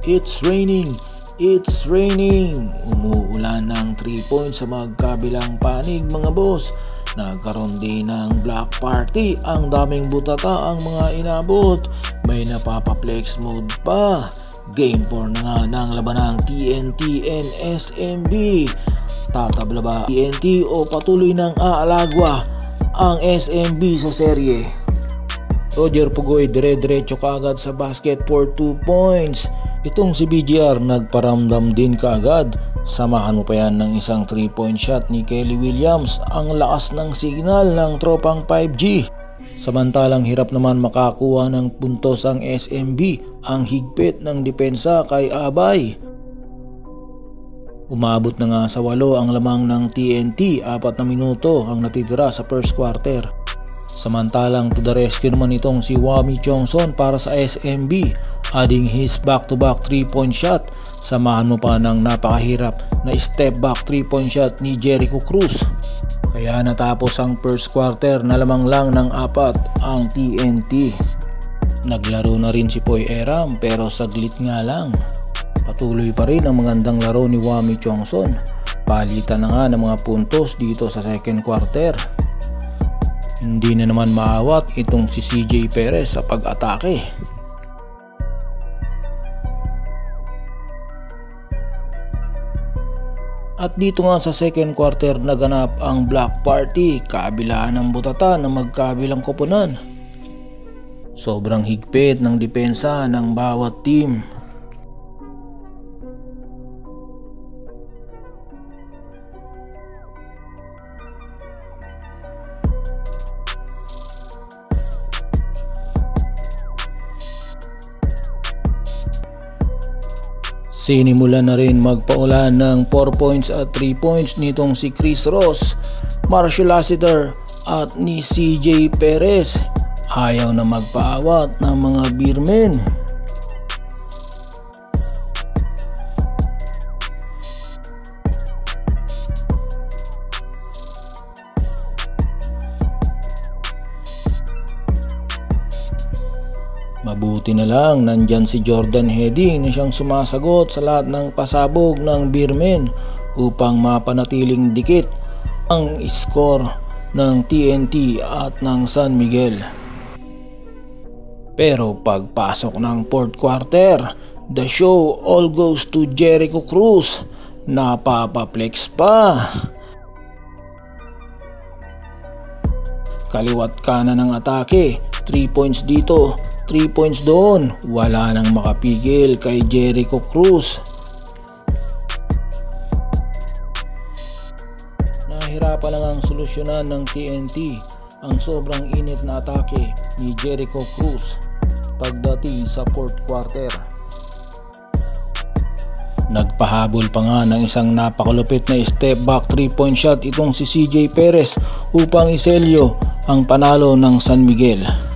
It's raining! It's raining! Umuulan ng 3 points sa magkabilang panig mga boss. Nagkaroon din ng black party. Ang daming butata ang mga inabot. May napapaplex mode pa. Game 4 na nga ng labanang TNT and SMB. Tatabla ba TNT o patuloy ng aalagwa ang SMB sa serye? Roger Pugoy dire-diretso kaagad sa basket for 2 points. Itong si BGR nagparamdam din kaagad. Samahan mo pa yan ng isang 3-point shot ni Kelly Williams. Ang lakas ng signal ng tropang 5G. Samantalang hirap naman makakuha ng puntos ang SMB. Ang higpit ng depensa kay Abay. Umabot na nga sa 8 ang lamang ng TNT. 4 na minuto ang natitira sa first quarter. Samantalang to the rescue naman itong si Wami Chongson para sa SMB, adding his back-to-back 3-point shot. Samahan mo pa ng napakahirap na step back 3-point shot ni Jericho Cruz. Kaya natapos ang first quarter na lamang lang ng 4 ang TNT. Naglaro na rin si Poy Eram pero saglit nga lang. Patuloy pa rin ang magandang laro ni Wami Chongson. Palitan na nga ng mga puntos dito sa second quarter. Hindi na naman maawat itong si CJ Perez sa pag-atake. At dito nga sa second quarter naganap ang black party, kabilaan ng butata na magkabilang koponan. Sobrang higpit ng depensa ng bawat team. Sinimulan na rin magpaulan ng 4 points at 3 points nitong si Chris Ross, Marshall Lassiter at ni CJ Perez. Ayaw na magpaawat ng mga beermen. Mabuti na lang nandyan si Jordan Heading na siyang sumasagot sa lahat ng pasabog ng beermen upang mapanatiling dikit ang score ng TNT at ng San Miguel. Pero pagpasok ng fourth quarter, the show all goes to Jericho Cruz. Napapaplex pa. Kaliwat kanan ng atake, 3 points dito, 3 points doon. Wala nang makapigil kay Jericho Cruz. Nahirapan lang ang solusyonan ng TNT ang sobrang init na atake ni Jericho Cruz pagdating sa fourth quarter. Nagpahabol pa nga ng isang napakalupit na step back 3-point shot itong si CJ Perez upang iselyo ang panalo ng San Miguel.